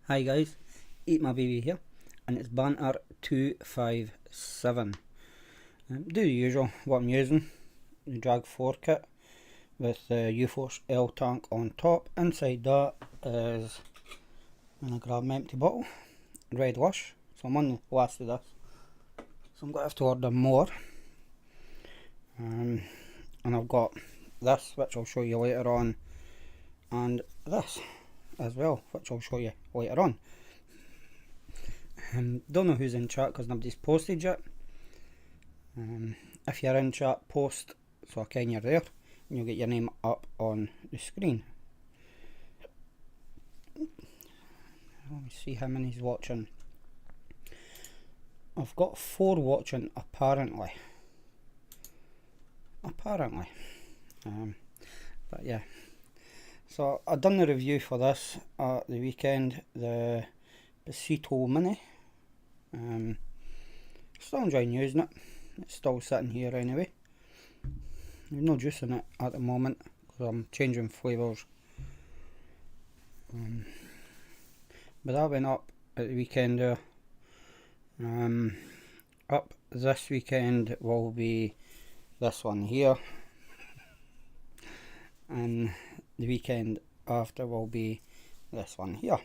Hi guys, EatMaBB here, and it's Banter 257. Do the usual, what I'm using, the Drag 4 kit with the U-Force L tank on top. Inside that is, I'm going to grab my empty bottle, red wash, so I'm on the last of this, so I'm going to have to order more. And I've got this, which I'll show you later on, and this as well, which I'll show you later on. Don't know who's in chat because nobody's posted yet. If you're in chat, post so I can you're there, and you'll get your name up on the screen. Let me see how many's watching. I've got 4 watching apparently. But yeah. So I done the review for this at the weekend, the Besito Mini. Still enjoying using it. It's still sitting here anyway. There's no juice in it at the moment because I'm changing flavours. But that went up at the weekend there. Up this weekend will be this one here. And the weekend after will be this one here.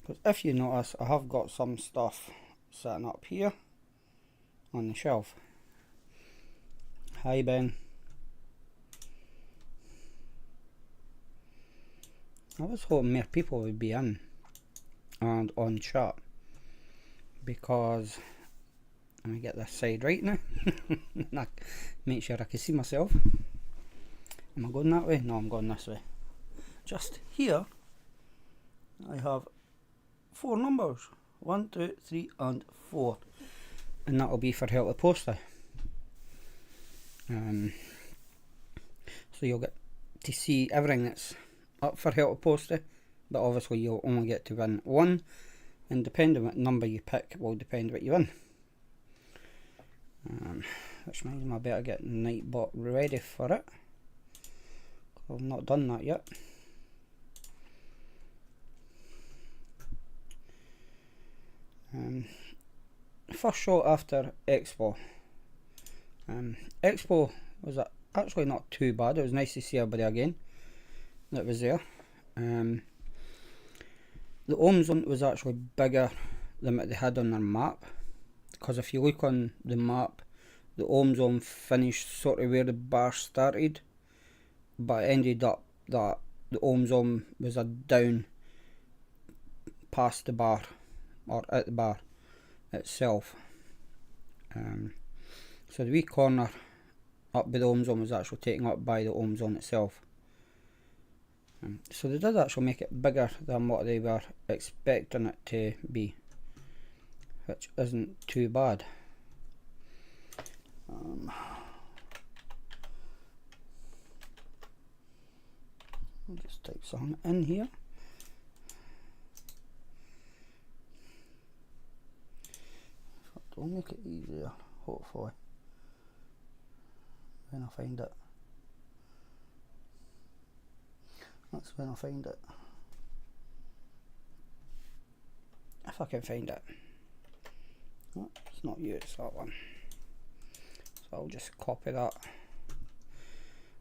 Because if you notice, I have got some stuff sitting up here on the shelf. Hi Ben. I was hoping more people would be in and on chat, because let me get this side right now. Make sure I can see myself. Am I going that way? No, I'm going this way. Just here I have 4 numbers, 1, 2, 3 and 4, and that'll be for Help the Poster. So you'll get to see everything that's up for Help the Poster, but obviously you'll only get to win 1, and depending on what number you pick will depend what you win. Which means I better get Nightbot ready for it. I've not done that yet. First shot after Expo. Expo was actually not too bad. It was nice to see everybody again that was there. The home zone was actually bigger than what they had on their map, because if you look on the map, the home zone finished sort of where the bar started, but it ended up that the home zone was down past the bar, or at the bar itself. So the wee corner up by the home zone was actually taken up by the home zone itself. So they did actually make it bigger than what they were expecting it to be, which isn't too bad. I'll just type something in here. It'll make it easier, hopefully, when I find it. That's when I find it. If I can find it. Oh, it's not you, it's that one. So I'll just copy that.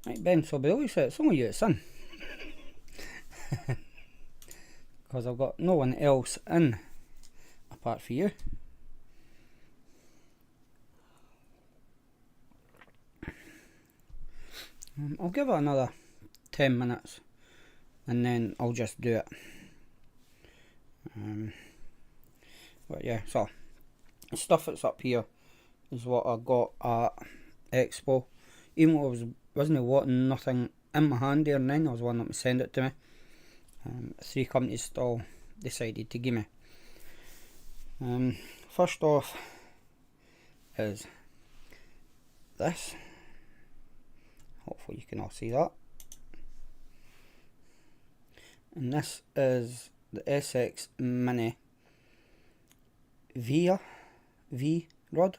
Right, Ben, so Billy said it's only you that's in. Because I've got no one else in apart from you. I'll give it another 10 minutes and then I'll just do it. But yeah, so the stuff that's up here is what I got at Expo. Even though I wasn't wanting nothing in my hand there and then, I was wanting them to send it to me. 3 companies still decided to give me. First off is this. Hopefully you can all see that. And this is the SX Mini V rod,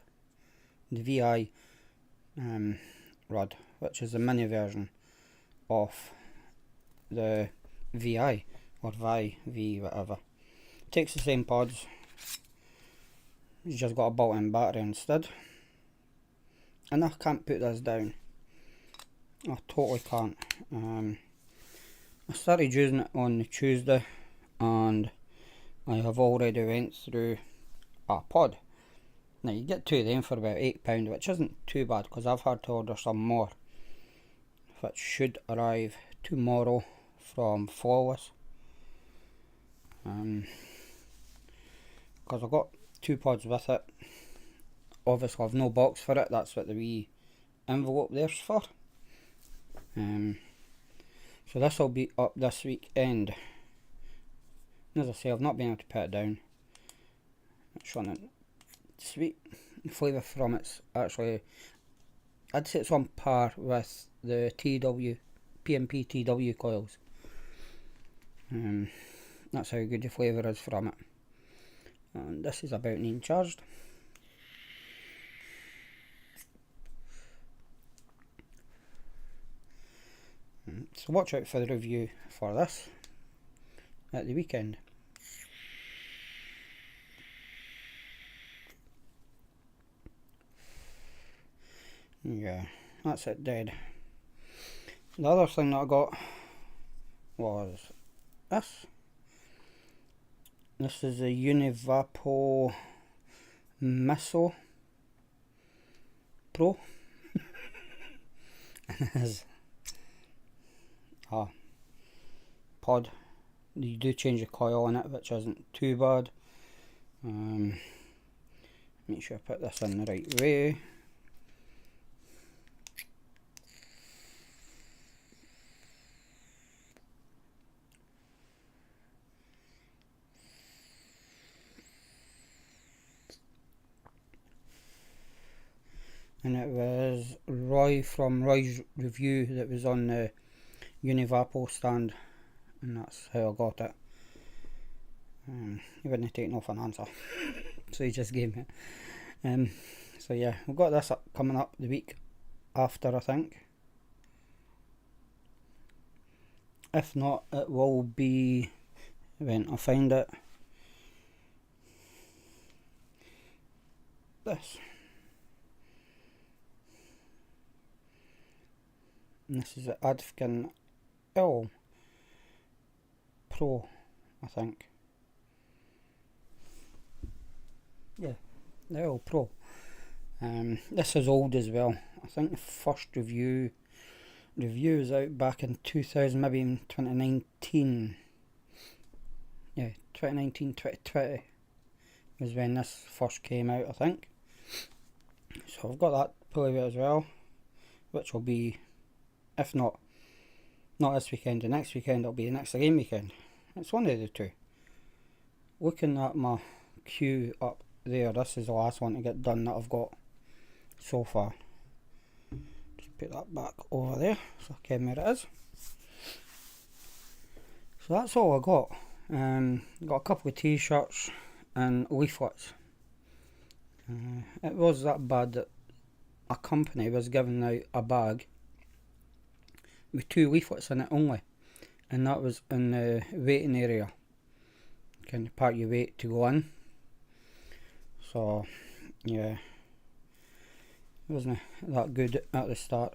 the VI rod, which is the mini version of the VI or V, whatever. Takes the same pods, it's just got a built-in battery instead. And I can't put this down, I totally can't. I started using it on the Tuesday and I have already went through a pod. Now you get two of them for about £8, which isn't too bad because I've had to order some more, which should arrive tomorrow from Flawless. Because I got two pods with it. Obviously I've no box for it, that's what the wee envelope there's for. So this will be up this weekend. As I say, I've not been able to put it down. It's on it. Sweet flavour from it's actually, I'd say it's on par with the PMP TW coils. That's how good the flavour is from it. And this is about being charged. So watch out for the review for this at the weekend. Yeah, that's it dead. The other thing that I got was this. This is a EatMaBB Miso Pro. And it is a pod. You do change the coil in it, which isn't too bad. Make sure I put this in the right way. And it was Roy from Roy's review that was on the EatMaBB stand, and that's how I got it. He wouldn't take no for an answer, so he just gave me it. So yeah, we've got this coming up the week after, I think. If not, it will be when I find it. This. And this is the Adfkin L Pro, I think. Yeah, the L Pro. This is old as well. I think the first review was out back in 2000, maybe in 2019. Yeah, 2019, 2020 was when this first came out, I think. So I've got that pulley as well, which will be, if not this weekend, the next weekend, it'll be the next game weekend. It's one of the two. Looking at my queue up there, this is the last one to get done that I've got so far. Just put that back over there so I can where it is. So that's all I got. Got a couple of t-shirts and leaflets. It was that bad that a company was giving out a bag with 2 leaflets in it only, and that was in the waiting area, kind of part you wait to go in. So yeah, it wasn't that good at the start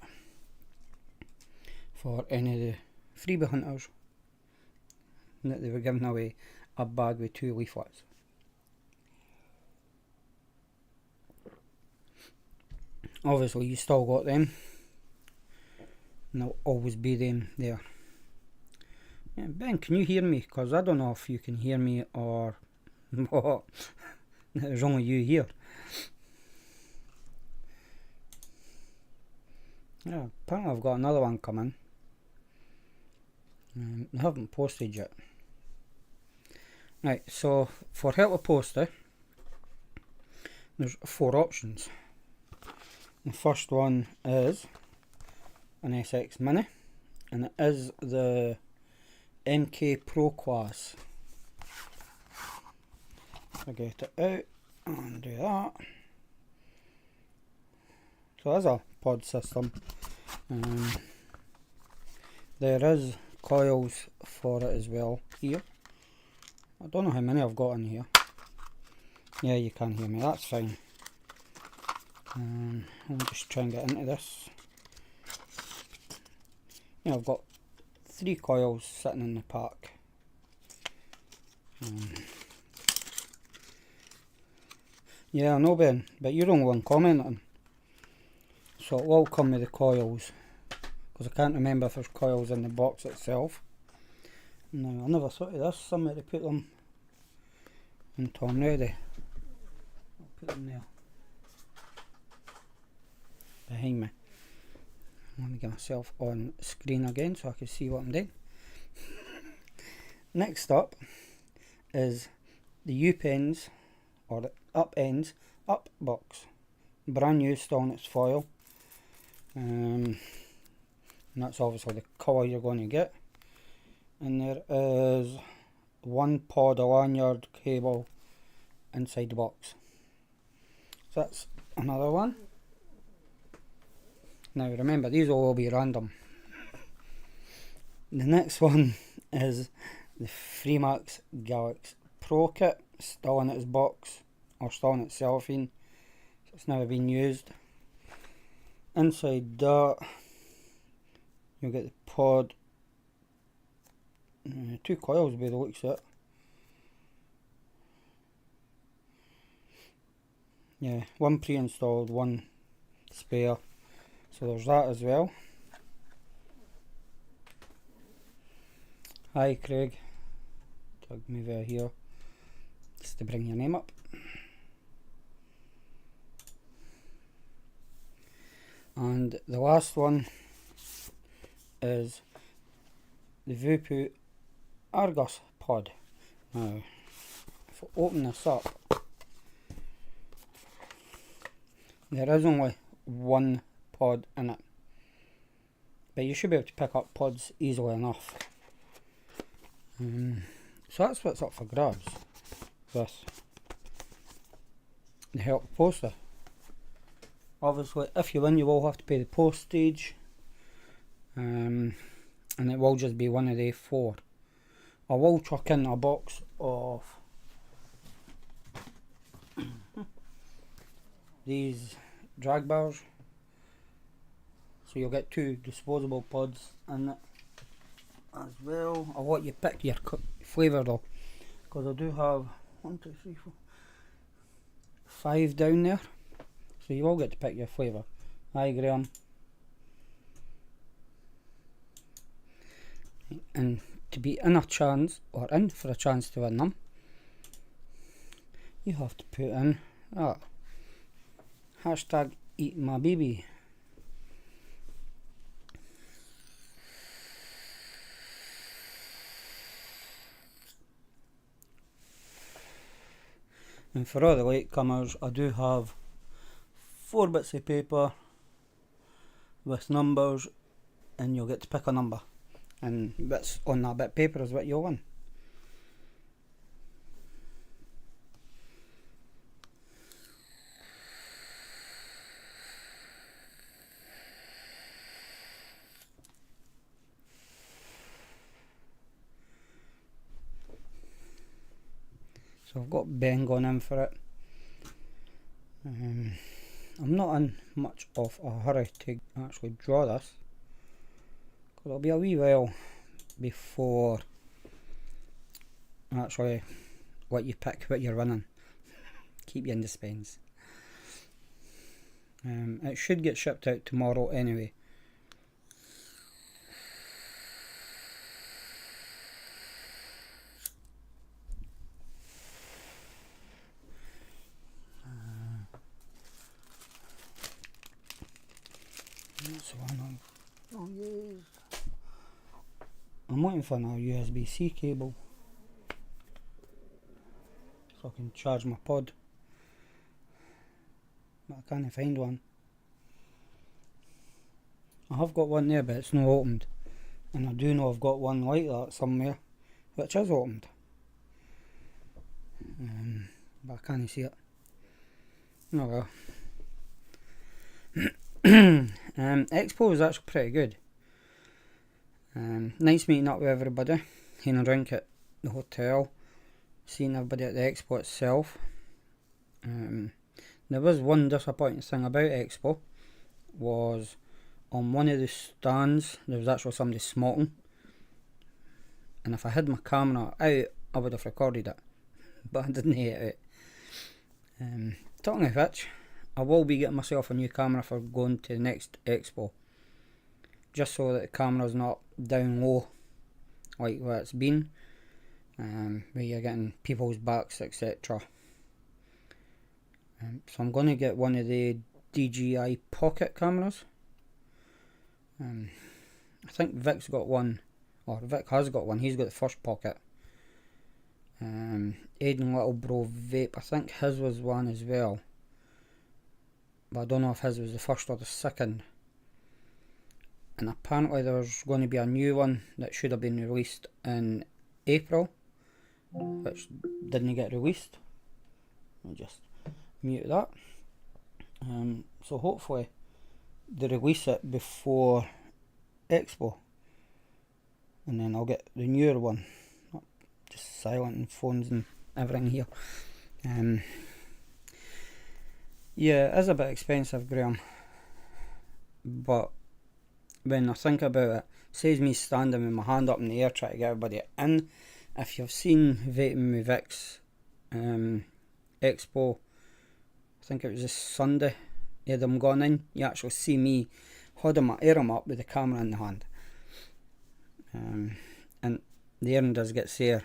for any of the freebie hunters that they were giving away a bag with 2 leaflets. Obviously you still got them, and there'll always be them there. Yeah, Ben, can you hear me? Because I don't know if you can hear me or what. There's only you here. Yeah, apparently I've got another one coming. They haven't posted yet. Right, so for help with poster, there's 4 options. The first one is an SX Mini, and it is the MK Pro class. So get it out and do that. So there's a pod system. There is coils for it as well here. I don't know how many I've got in here. Yeah, you can hear me, that's fine. I'll just try and get into this. Yeah, I've got 3 coils sitting in the pack. Yeah, I know, Ben, but you're the only one commenting. So it will come with the coils, because I can't remember if there's coils in the box itself. No, I never thought of this, somewhere to put them until I'm ready. I'll put them there, behind me. I want to get myself on screen again so I can see what I'm doing. Next up is the U-Pens, or the up-ends, up box. Brand new, still in its foil. And that's obviously the colour you're going to get. And there is 1 pod of lanyard cable inside the box. So that's another one. Now remember, these will all be random. The next one is the Freemax Galaxy Pro Kit, still in its box, or still in its cellophane, so it's never been used. Inside that, you'll get the pod, 2 coils by the looks of it. Yeah, 1 pre-installed, 1 spare, so there's that as well. Hi Craig, tug me over here just to bring your name up. And the last one is the Vape Argus pod. Now, if I open this up, there is only 1 pod in it, but you should be able to pick up pods easily enough. So that's what's up for grabs with the help poster. Obviously, if you win, you will have to pay the postage, and it will just be one of the 4. I will chuck in a box of these drag bars, so you'll get 2 disposable pods in it as well. I'll let you pick your flavour though, because I do have 1, 2, 3, 4, 5 down there, so you will get to pick your flavour. Hi Graham. And to be in a chance, or in for a chance to win them, you have to put in that hashtag EatMaBB. And for all the latecomers, I do have 4 bits of paper with numbers, and you'll get to pick a number, and what's on that bit of paper is what you'll win. So I've got Ben going in for it. I'm not in much of a hurry to actually draw this, because it'll be a wee while before actually what you pick, what you're winning. Keep you in suspense. It should get shipped out tomorrow anyway. That's one oh yes. I'm waiting for now USB-C cable so I can charge my pod, but I can't find one. I have got one there, but it's not opened, and I do know I've got one like that somewhere which is opened, but I can't see it. Oh well. Expo is actually pretty good. Nice meeting up with everybody, hanging around at the hotel, seeing everybody at the expo itself. There was one disappointing thing about expo, was on one of the stands there was actually somebody smoking, and if I had my camera out I would have recorded it, but I didn't hit it out. Talking of which, I will be getting myself a new camera for going to the next expo, just so that the camera's not down low like what it's been, where you're getting people's backs, etc. So I'm going to get one of the DJI pocket cameras. I think Vic's got one, or Vic has got one. He's got the first pocket. Aiden Little Bro Vape, I think his was one as well, but I don't know if his was the first or the second. And apparently there's going to be a new one that should have been released in April, which didn't get released. I'll just mute that. So hopefully they release it before Expo, and then I'll get the newer one. Not just silent and phones and everything here. Yeah, it is a bit expensive, Graham, but when I think about it, saves me standing with my hand up in the air trying to get everybody in. If you've seen Vaping with Vic's expo, I think it was this Sunday, you had them gone in, you actually see me holding my arm up with the camera in the hand. And the arm does get sore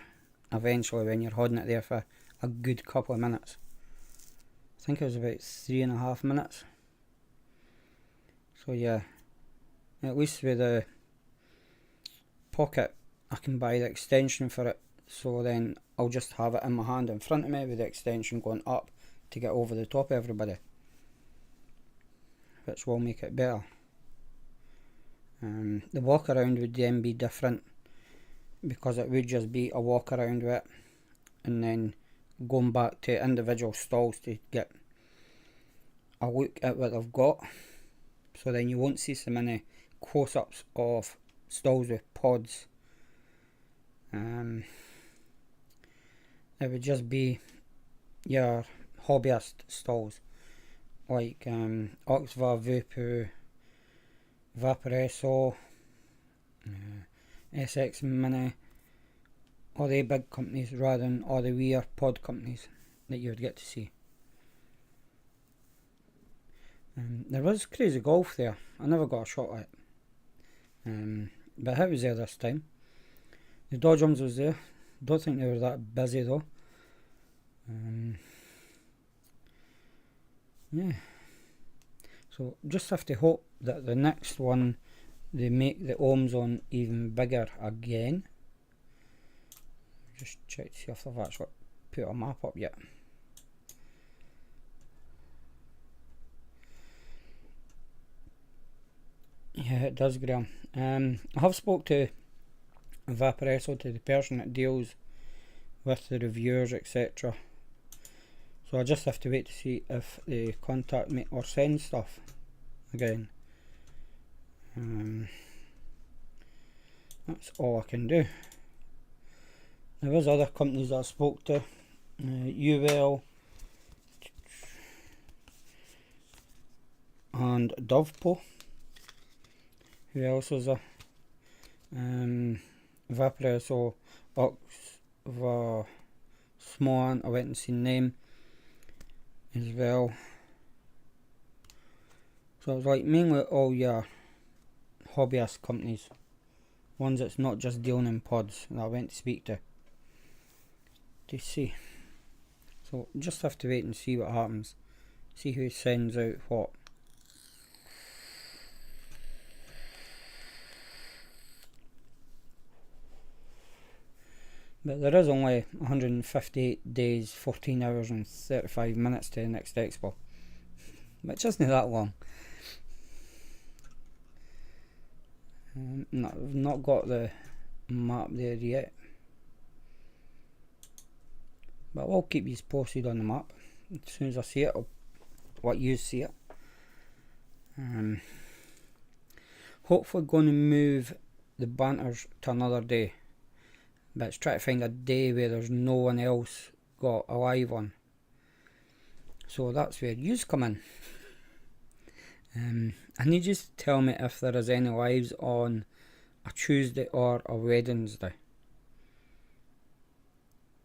eventually when you're holding it there for a good couple of minutes. I think it was about 3.5 minutes. So yeah, at least with the pocket I can buy the extension for it, so then I'll just have it in my hand in front of me with the extension going up to get over the top of everybody, which will make it better. The walk around would then be different, because it would just be a walk around with it and then going back to individual stalls to get a look at what they've got. So then you won't see so many close-ups of stalls with pods. It would just be your hobbyist stalls like Oxva, Vape, Vaporesso, SX Mini, all the big companies rather than all the weird pod companies that you would get to see. There was Crazy Golf there. I never got a shot at it, but it was there this time. The Dodgems was there. Don't think they were that busy though. Yeah, so just have to hope that the next one they make the ohms on even bigger again. Just check to see if they've actually put a map up yet. Yeah, it does, Graham. I have spoke to Vaporesso, to the person that deals with the reviewers, etc. So I just have to wait to see if they contact me or send stuff again. That's all I can do. There was other companies that I spoke to, UL and Dovpo. Who else was there? Vaporesso, Oxva, Swan, I went and seen them as well. So it was like mainly all your hobbyist companies, ones that's not just dealing in pods, that I went to speak to see. So just have to wait and see what happens, see who sends out what. But there is only 158 days, 14 hours and 35 minutes to the next expo, which isn't that long. No, I've not got the map there yet, but I'll keep you posted on the map as soon as I see it, or what you see it. Hopefully going to move the banters to another day, but it's trying to find a day where there's no one else got a live on. So that's where yous come in. I need you to tell me if there is any lives on a Tuesday or a Wednesday,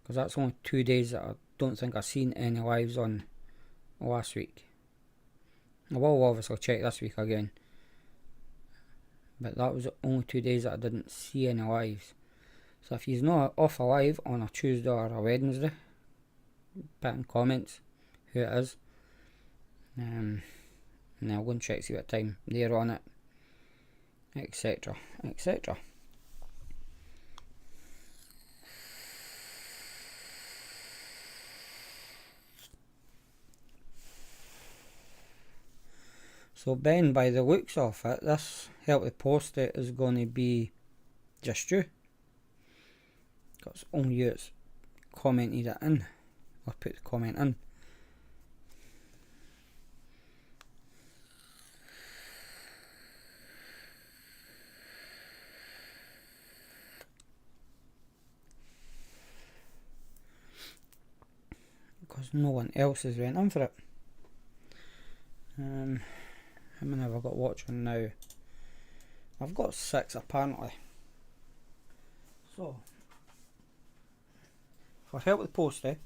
because that's only 2 days that I don't think I've seen any lives on last week. I will obviously check this week again, but that was the only 2 days that I didn't see any lives. So if you're not off a live on a Tuesday or a Wednesday, put in comments who it is, and I'll go and check, see what time they're on it, etc, etc. So Ben, by the looks of it, this help to post it is going to be just you, because only you that's commented it in, or put the comment in. Because no one else has went in for it. How many have I got watching now? I've got 6 apparently. So, for help with posting,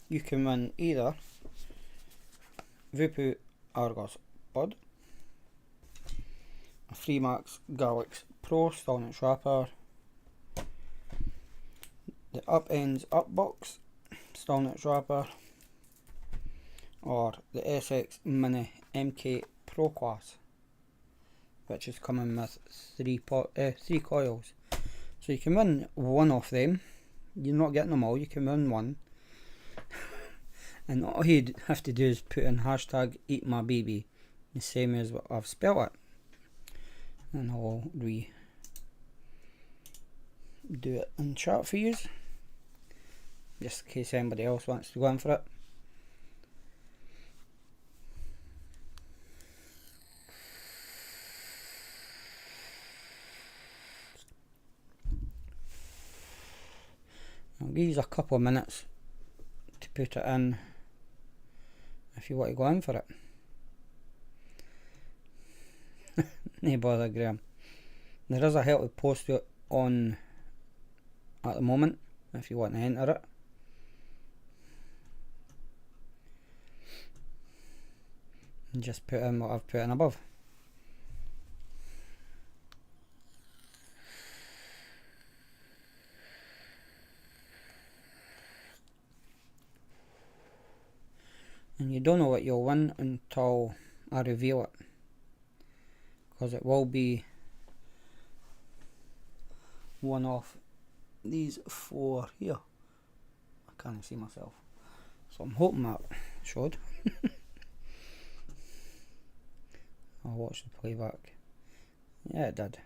you can win either Vape Argos Bud, a Freemax Galax Pro Stallnut Wrapper, the Upends Upbox Stallnut Wrapper, or the SX Mini MK Pro Class, which is coming with 3 coils. So you can win one of them. You're not getting them all, you can win one. And all you have to do is put in hashtag EatMaBB, the same as what I've spelled it. And I'll do it in chat for you, just in case anybody else wants to go in for it. I'll give you a couple of minutes to put it in if you want to go in for it. No bother, Graham. There is a help to post it on at the moment if you want to enter it. And just put in what I've put in above. And you don't know what you'll win until I reveal it, because it will be one of these 4 here. I can't see myself, so I'm hoping that showed. I'll watch the playback. Yeah, it did.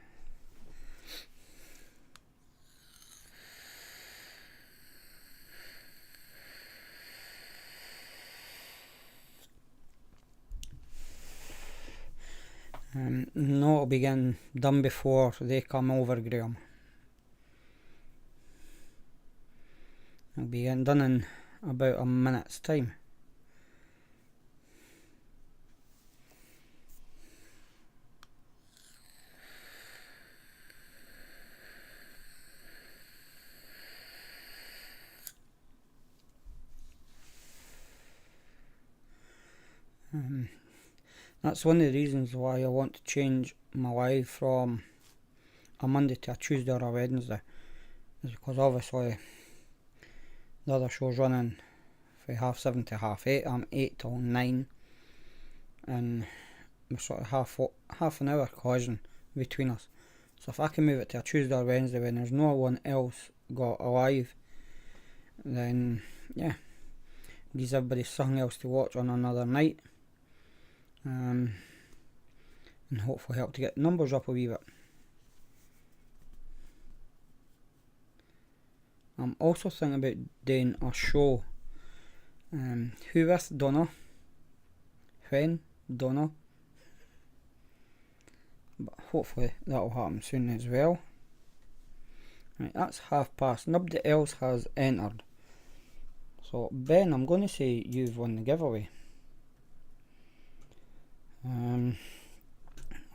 No, it'll be getting done before they come over, Graham. It'll be getting done in about a minute's time. That's one of the reasons why I want to change my live from a Monday to a Tuesday or a Wednesday, is because obviously the other show's running from 7:30 to 8:30. I'm 8 till 9, and we're sort of half an hour collision between us. So if I can move it to a Tuesday or Wednesday when there's no one else got a live, then yeah, gives everybody something else to watch on another night. And hopefully help to get numbers up a wee bit. I'm also thinking about doing a show. Who with? Dunno. When? Dunno. But hopefully that'll happen soon as well. Right, that's past. Nobody else has entered. So Ben, I'm going to say you've won the giveaway.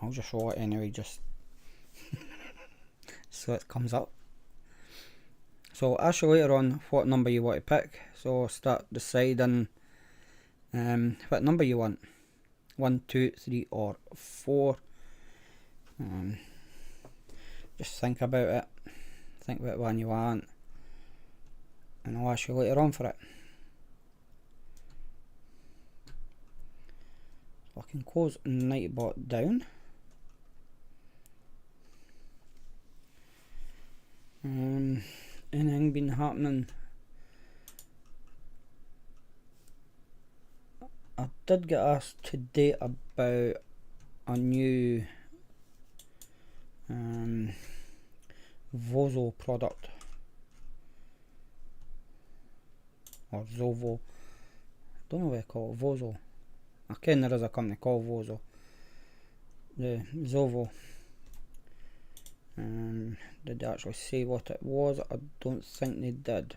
I'll just show it anyway, just so it comes up. So I'll ask you later on what number you want to pick. So start deciding what number you want. 1, 2, 3 or 4. Just think about it. Think what one you want. And I'll ask you later on for it. So I can close Nightbot down. Anything been happening? I did get asked today about a new Vozo product, or Zovo, don't know what they call it, Vozo. I ken there is a company called Vozo. The Zovo. Did they actually say what it was? I don't think they did.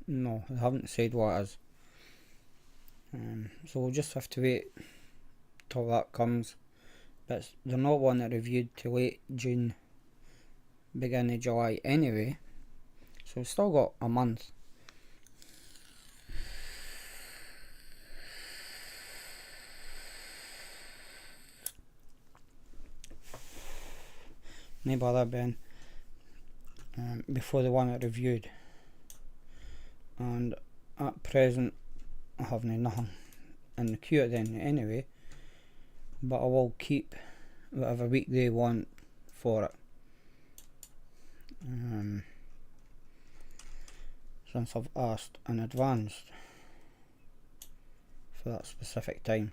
No, they haven't said what it is. So we'll just have to wait till that comes. But they're not one that reviewed till late June, beginning of July anyway. So we've still got a month. No bother, Ben. Before the one that reviewed. And at present I have nothing in the queue at the end anyway, but I will keep whatever week they want for it, since I've asked in advance for that specific time.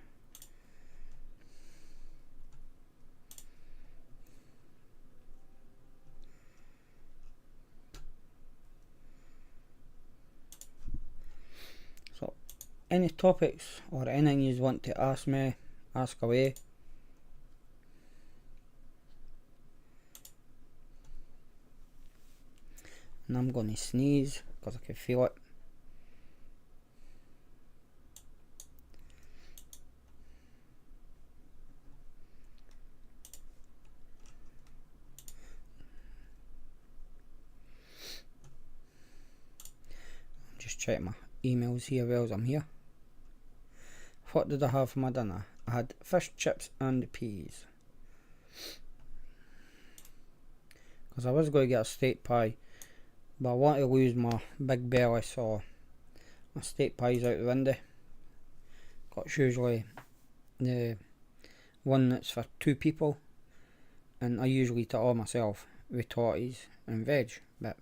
So any topics or anything you want to ask me, ask away. And I'm going to sneeze because I can feel it. Just check my emails here while I'm here. What did I have for my dinner? I had fish, chips and peas. Because I was going to get a steak pie, but I want to lose my big belly, so my steak pie's out the window. Got usually the one that's for 2 people, and I usually eat it all myself with totties and veg, but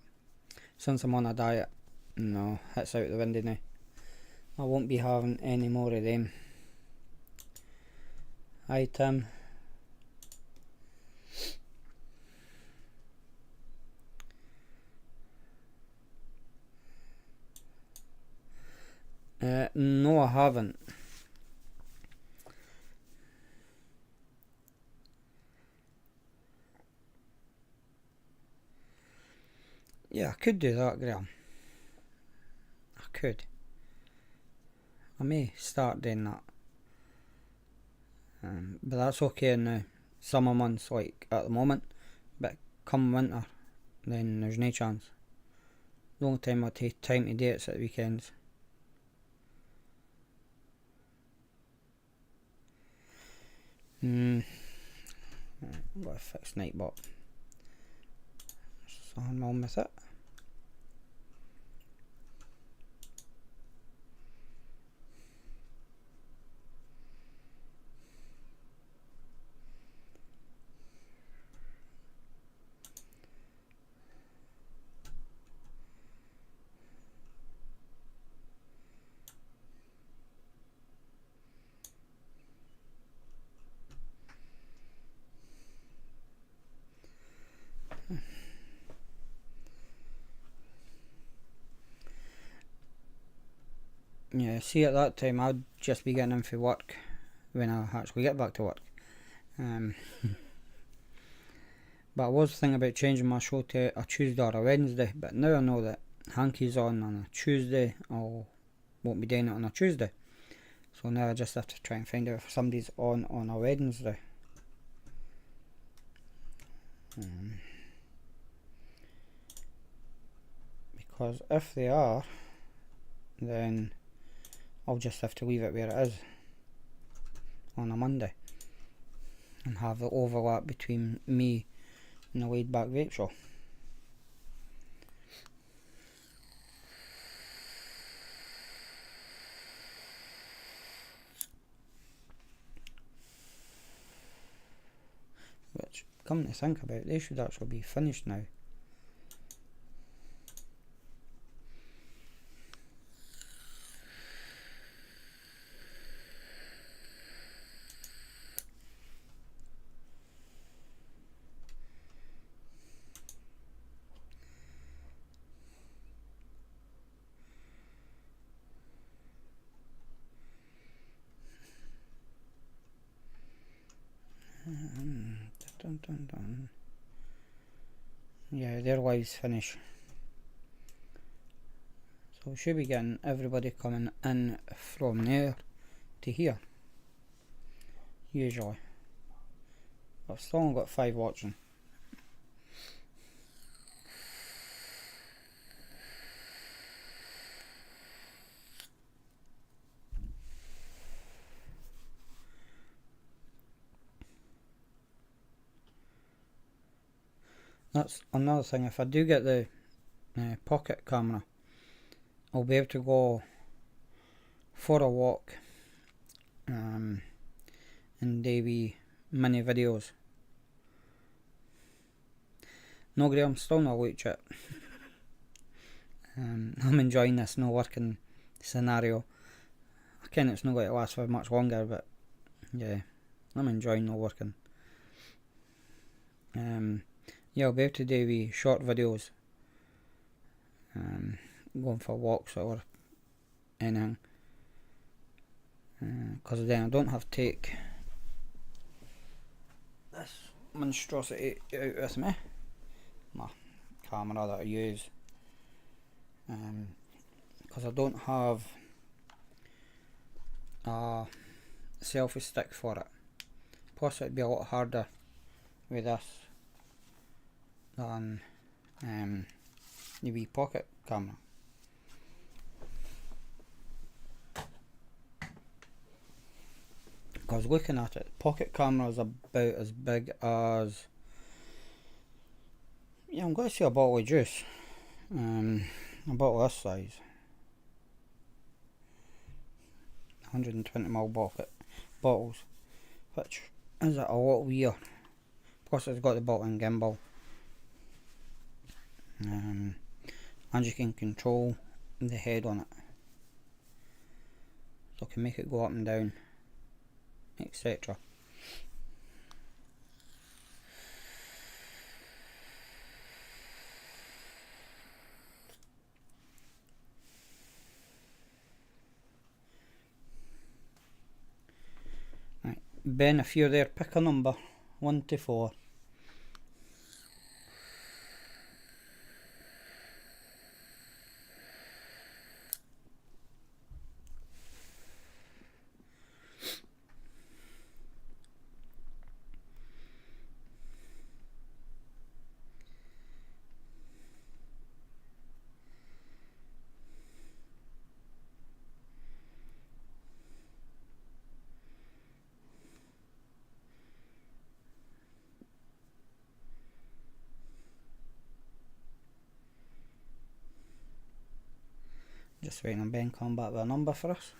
since I'm on a diet, no, it's out the window now. I won't be having any more of them. Hi Tim. No, I haven't. Yeah, I could do that, Graham. I could. I may start doing that. But that's okay in the summer months, like at the moment. But come winter, then there's no chance. The only time I take time to do it's at the weekends. I've got to fix Nightbot. So I'm on with it. Yeah, see at that time I'd just be getting in for work when I actually get back to work. But I was thinking about changing my show to a Tuesday or a Wednesday, but now I know that Hanky's on a Tuesday, I won't be doing it on a Tuesday. So now I just have to try and find out if somebody's on a Wednesday. Because if they are, then I'll just have to leave it where it is on a Monday and have the overlap between me and the Laid Back Vape Show. Which, come to think about it, they should actually be finished now. Yeah, their lives finish. So we should be getting everybody coming in from there to here. Usually. I've still only got 5 watching. That's another thing, if I do get the pocket camera, I'll be able to go for a walk and do wee mini videos. No, Graham, still not WeChat. I'm enjoying this no working scenario. I ken it's not going to last for much longer, but yeah, I'm enjoying no working. Yeah, I'll be able to do wee short videos, going for walks or anything, because then I don't have to take this monstrosity out with me, my camera that I use, because I don't have a selfie stick for it. Plus it'd be a lot harder with this than the wee pocket camera. Because looking at it, pocket camera is about as big as, yeah, I'm going to say a bottle of juice. A bottle this size. 120ml bottles, which is a lot weird. Plus it's got the built-in gimbal. And you can control the head on it, so I can make it go up and down, etc. Right, Ben, if you're there, pick a number 1 to 4. Just waiting on Ben coming back with a number for us.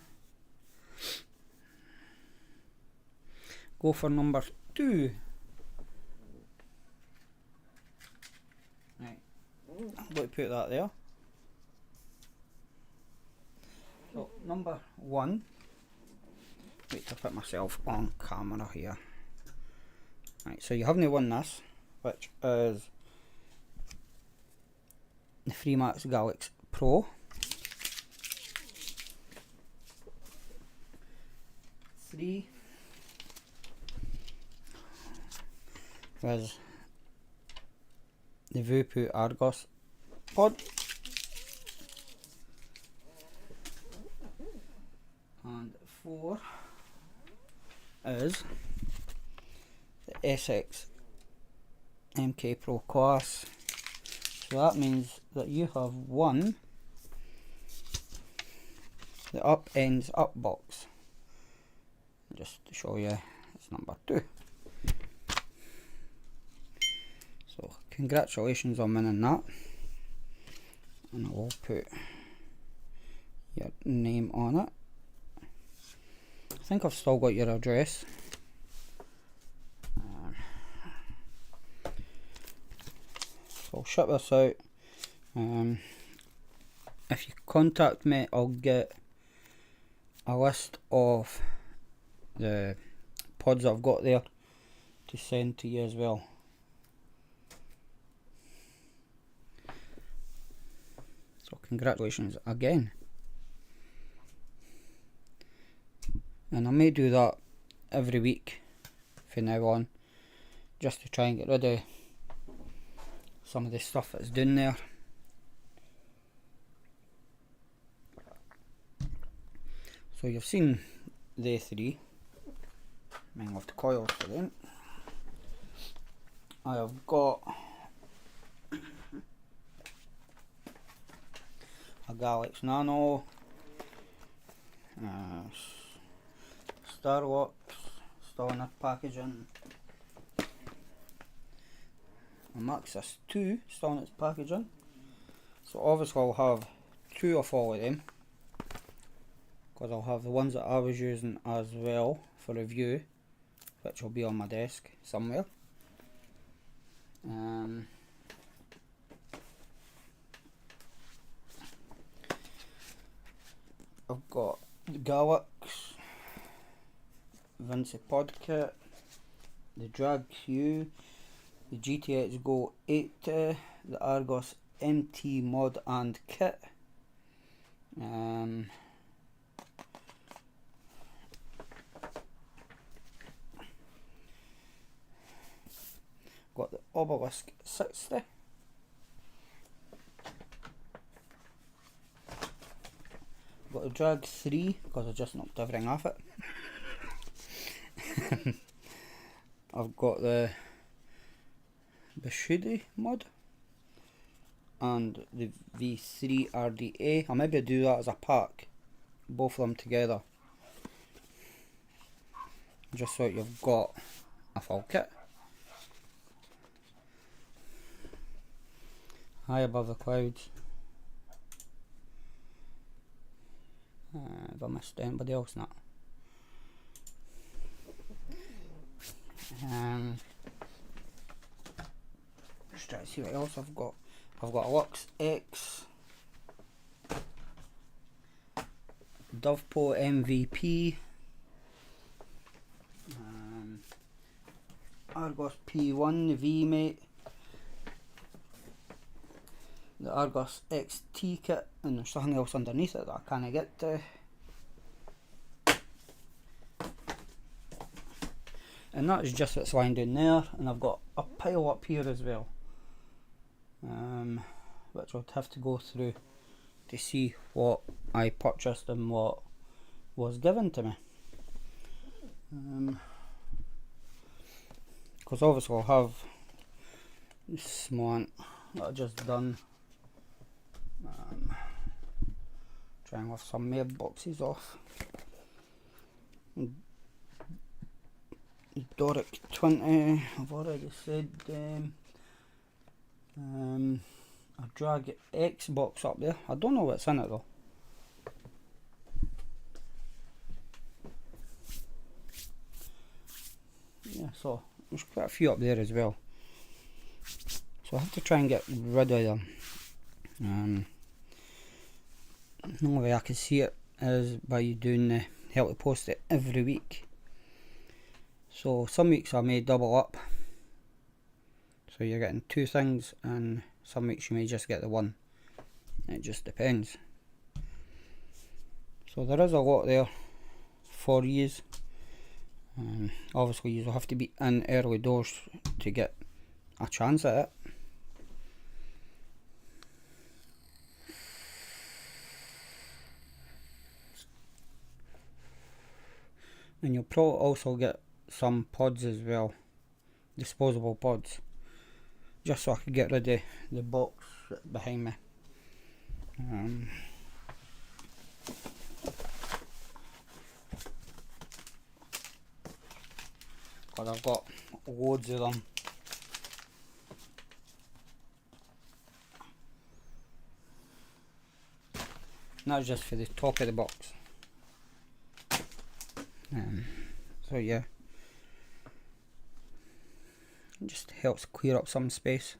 Go for number 2. Right, I'm going to put that there. So number 1. Wait to put myself on camera here. Right, so you haven't won this, which is the Freemax Galaxy Pro. 3. is the Vape Argos pod, and 4 is the SX MK Pro class. So that means that you have won the Up Ends Up box. Just to show you, it's number 2. So congratulations on winning that, and I will put your name on it. I think I've still got your address. So I'll ship this out. If you contact me, I'll get a list of the pods that I've got there to send to you as well. So congratulations again. And I may do that every week from now on, just to try and get rid of some of the stuff that's down there. So you've seen the 3. I have the coils for them. I have got a Galaxy Nano, Starlux, still in its packaging, a Maxis 2, still in its packaging. So obviously I'll have 2 of all of them, because I'll have the ones that I was using as well for review, which will be on my desk somewhere. I've got the Galaxy Vinci Pod Kit, the Drag Q, the GTX Go 80, the Argos MT Mod and Kit, got the Obelisk 60, got the Drag 3 because I just knocked everything off it. I've got the Bashidi mod and the V3 RDA. I'll maybe do that as a pack, both of them together, just so you've got a full kit. High above the clouds. Have I missed anybody else? Not. Just try to see what else I've got. I've got a Lux X, Dovepot MVP, Argos P1, the V-Mate, the Argos XT kit, and there's something else underneath it that I can't get to. And that is just what's lying down there, and I've got a pile up here as well, which I'd have to go through to see what I purchased and what was given to me. Because obviously I'll have this one that I just done, trying with some MABB boxes off. Doric 20, I've already said. A Drag X box up there. I don't know what's in it though. Yeah, so there's quite a few up there as well. So I have to try and get rid of them. The only way I can see it is by doing the help to post it every week. So some weeks I may double up, so you're getting 2 things, and some weeks you may just get the one. It just depends. So there is a lot there for you. Obviously you will have to be in early doors to get a chance at it. And you'll probably also get some pods as well, disposable pods, just so I could get rid of the box behind me. Because I've got loads of them. And that's just for the top of the box. So yeah, it just helps clear up some space.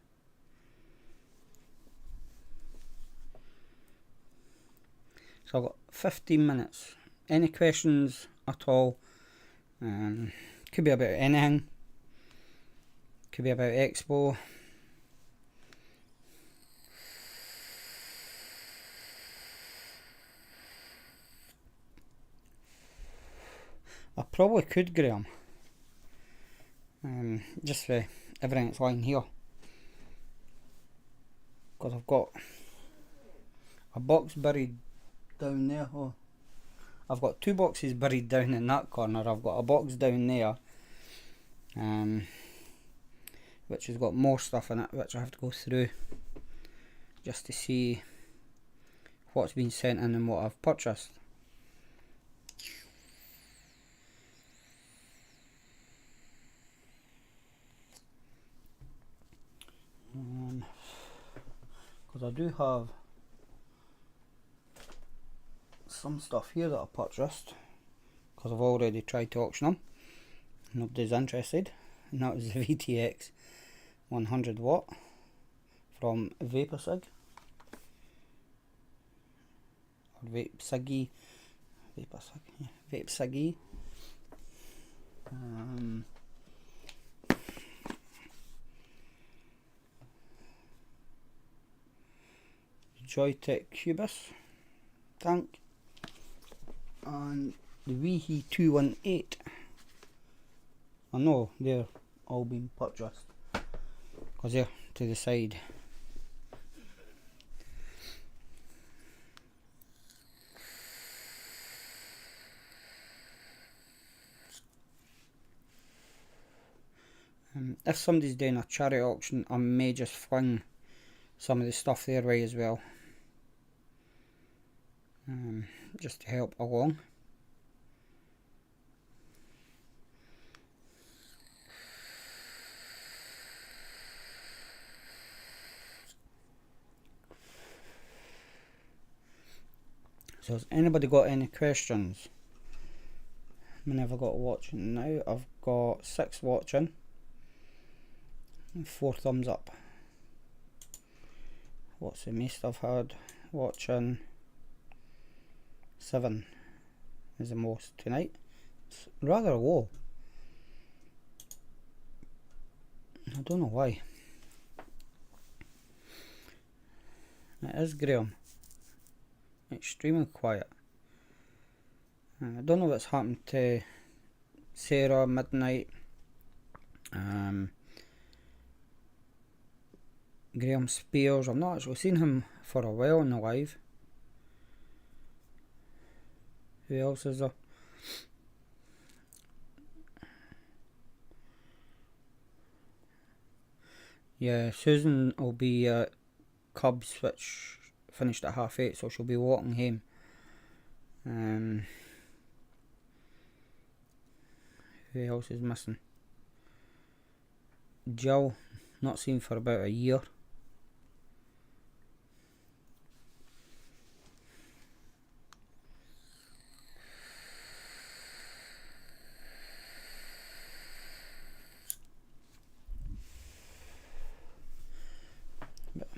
So I've got 15 minutes. Any questions at all? Could be about anything. Could be about Expo. I probably could, Graham. Just for everything that's lying here. Because I've got a box buried down there. Oh, I've got two boxes buried down in that corner. I've got a box down there, which has got more stuff in it, which I have to go through just to see what's been sent in and what I've purchased. Because I do have some stuff here that I purchased, because I've already tried to auction them. Nobody's interested, and that was the VTX 100 watt from Vape, or Vape, Vape. Joytech Cubus tank, and the Weehy 218. I know they're all been purchased because they're to the side. If somebody's doing a charity auction, I may just fling some of the stuff their way as well, just to help along. So has anybody got any questions? How many have I got watching now? I've got 6 watching and 4 thumbs up. What's the most I've had watching? 7 is the most tonight. It's rather low. I don't know why. It is, Graham. Extremely quiet. I don't know what's happened to Sarah Midnight, Graham Spears. I've not actually seen him for a while in the live. Who else is there? Yeah, Susan will be at Cubs, which finished at 8:30, so she'll be walking home. Who else is missing? Jill, not seen for about a year. But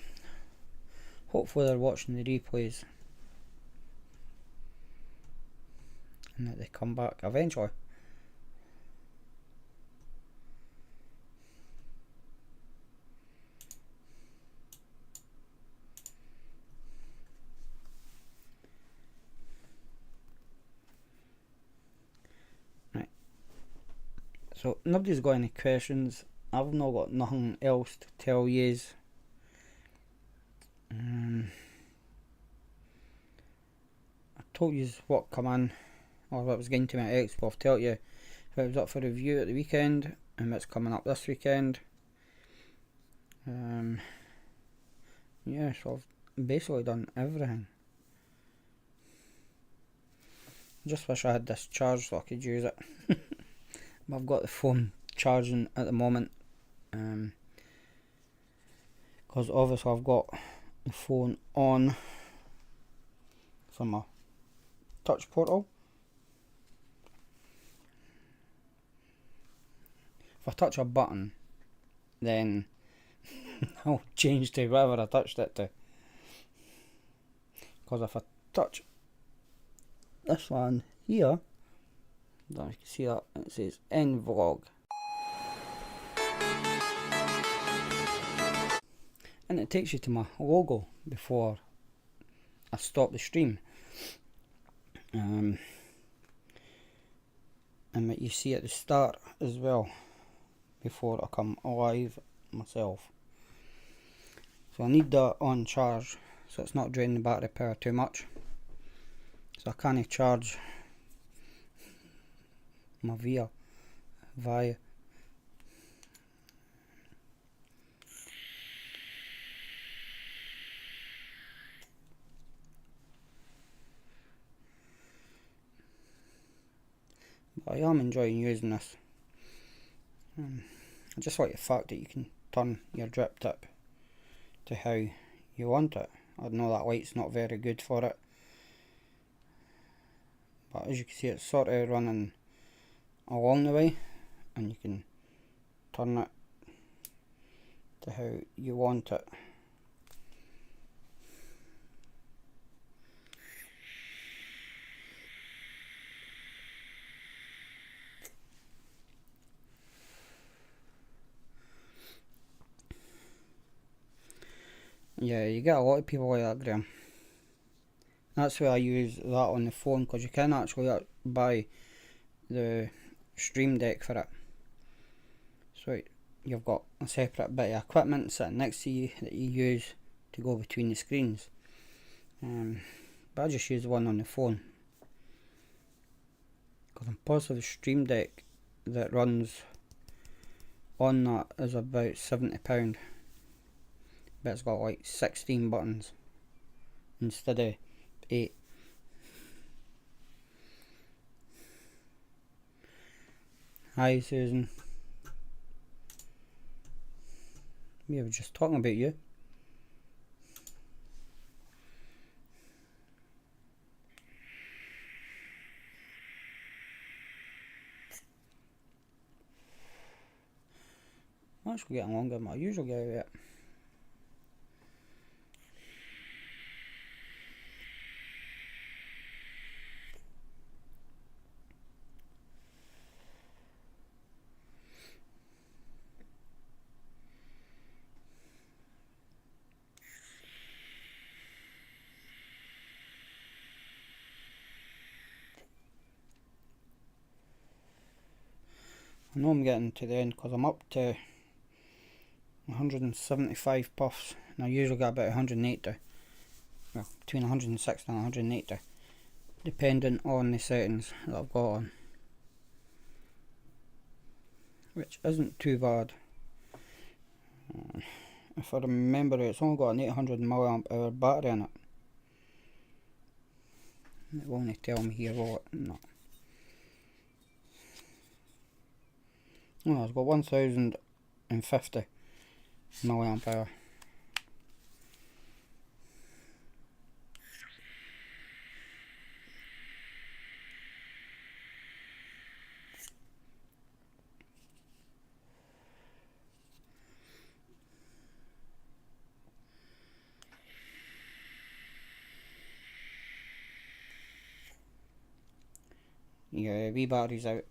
hopefully they're watching the replays and that they come back eventually. So nobody's got any questions. I've not got nothing else to tell yous. I told yous what come in, or what was going to my expo. I've told you if it was up for review at the weekend and what's coming up this weekend. Yeah, so I've basically done everything. Just wish I had this charged so I could use it. But I've got the phone charging at the moment, because obviously I've got the phone on for my touch portal. If I touch a button, then I'll change to whatever I touched it to. Because if I touch this one here, I don't know if you can see that, it says end vlog. And it takes you to my logo before I stop the stream. And what you see at the start as well, before I come live myself. So I need that on charge, so it's not draining the battery power too much. So I can't charge my via. But I am enjoying using this. I just like the fact that you can turn your drip tip to how you want it. I know that light's not very good for it, but as you can see, it's sort of running along the way, and you can turn it to how you want it. Yeah, you get a lot of people like that, Graham. That's why I use that on the phone, because you can actually buy the stream deck for it. So you've got a separate bit of equipment sitting next to you that you use to go between the screens. But I just use the one on the phone, because I'm positive the stream deck that runs on that is about £70. But it's got like 16 buttons instead of 8. Hi Susan. We were just talking about you. I'm actually getting longer than I usually get out of it. I know I'm getting to the end because I'm up to 175 puffs, and I usually get about 180. Well, between 160 and 180, depending on the settings that I've got on, which isn't too bad. If I remember it, it's only got an 800 milliamp hour battery in it. It will only tell me here what. No. Oh, it's got 1050 milliamp hour. Yeah, wee battery's out.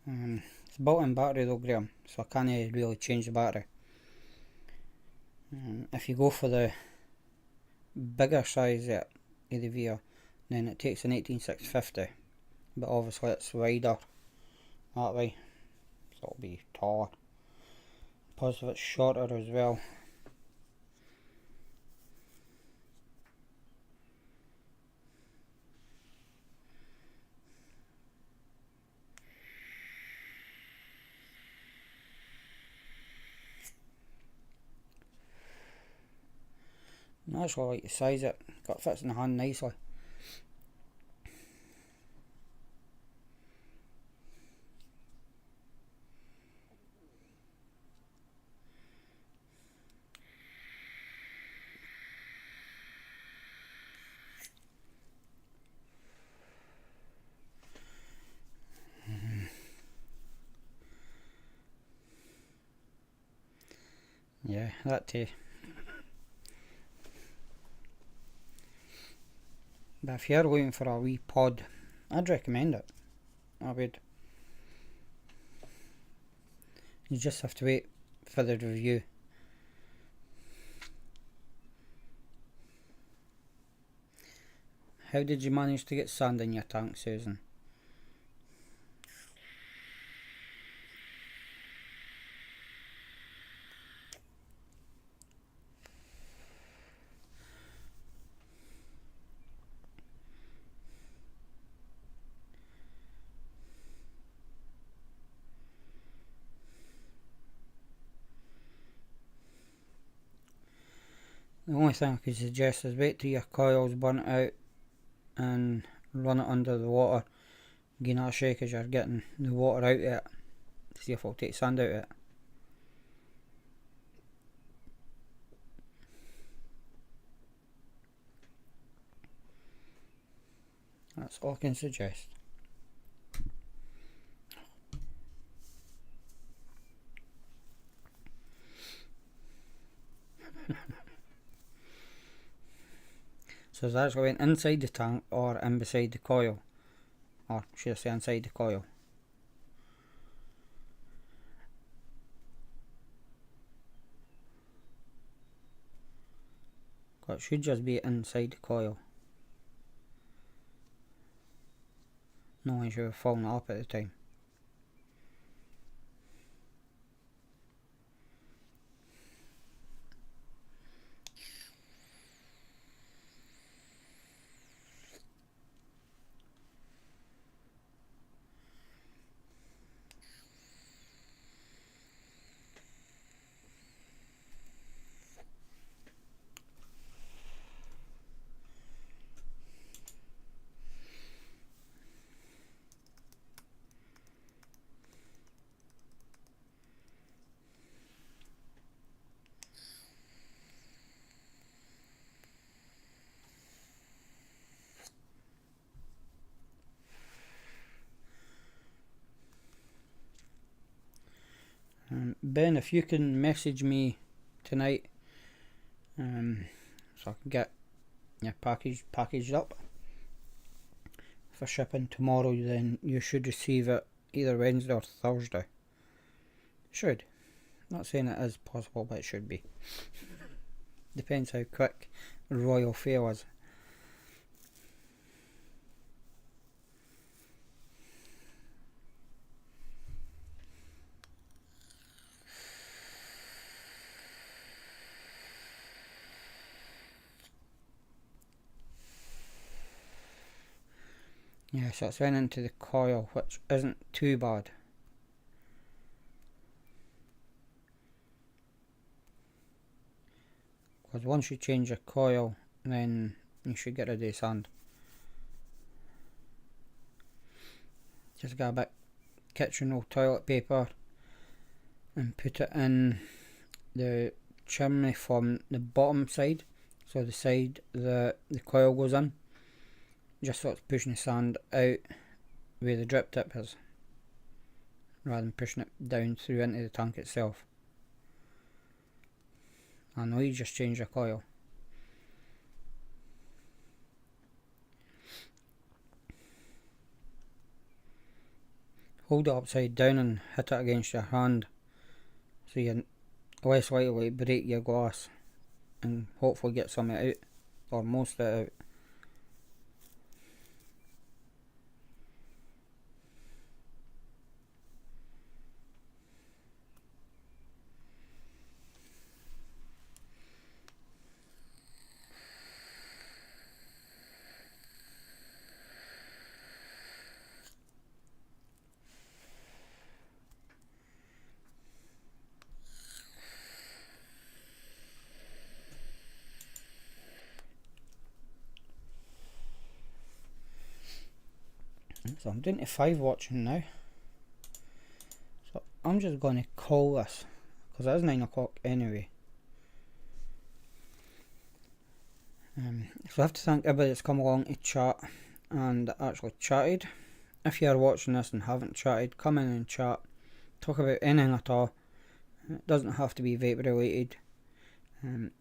It's a built-in battery though, Graham, so I can't really change the battery. If you go for the bigger size of the Via, then it takes an 18650, but obviously it's wider that way, it'll be taller. Positive it's shorter as well. I actually like the size it fits in the hand nicely. Yeah, that too. But if you're looking for a wee pod, I'd recommend it. I would. You just have to wait for the review. How did you manage to get sand in your tank, Susan? The only thing I could suggest is wait till your coil's burnt out and run it under the water. Give that a shake as you're getting the water out of it. See if it'll take sand out of it. That's all I can suggest. So is that actually went inside the tank or in beside the coil? Or should I say inside the coil? It should just be inside the coil. No one should have fallen up at the time. Ben, if you can message me tonight, so I can get your package packaged up for shipping tomorrow, then you should receive it either Wednesday or Thursday. Should. Not saying it is possible, but it should be. Depends how quick Royal Fail is. Yeah, so it's went into the coil, which isn't too bad. Because once you change your coil, then you should get rid of the sand. Just get a bit kitchen roll toilet paper and put it in the chimney from the bottom side, so the side that the coil goes in, just so it's pushing the sand out where the drip tip is, rather than pushing it down through into the tank itself. I know you just changed your coil. Hold it upside down and hit it against your hand, so you're less likely to break your glass and hopefully get some of it out, or most of it out. So I'm down to 5 watching now. So I'm just going to call this, because it is 9 o'clock anyway. So I have to thank everybody that's come along to chat and actually chatted. If you are watching this and haven't chatted, come in and chat. Talk about anything at all. It doesn't have to be vape related.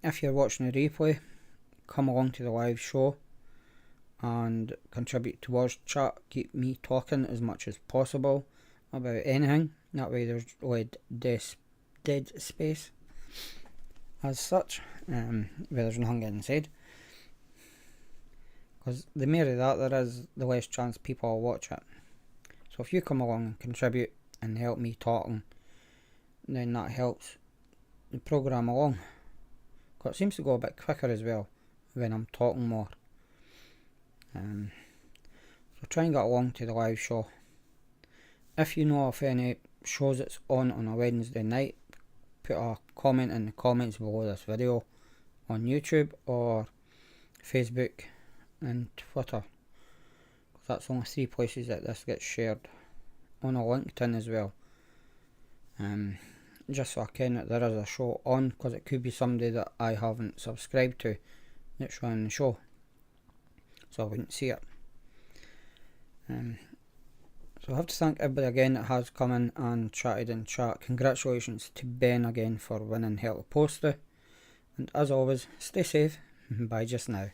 If you're watching the replay, come along to the live show and contribute towards chat. Keep me talking as much as possible about anything. That way there's dead space as such, where there's nothing getting said. Because the more of that there is, the less chance people will watch it. So if you come along and contribute and help me talking, then that helps the programme along. Because it seems to go a bit quicker as well when I'm talking more. So try and get along to the live show. If you know of any shows that's on a Wednesday night, put a comment in the comments below this video on YouTube or Facebook and Twitter. That's only 3 places that this gets shared. On a LinkedIn as well. Just so I can that there is a show on, because it could be somebody that I haven't subscribed to that's running the show, so I wouldn't see it. So I have to thank everybody again that has come in and chatted in chat. Congratulations to Ben again for winning Help the Poster, and as always, stay safe. Bye just now.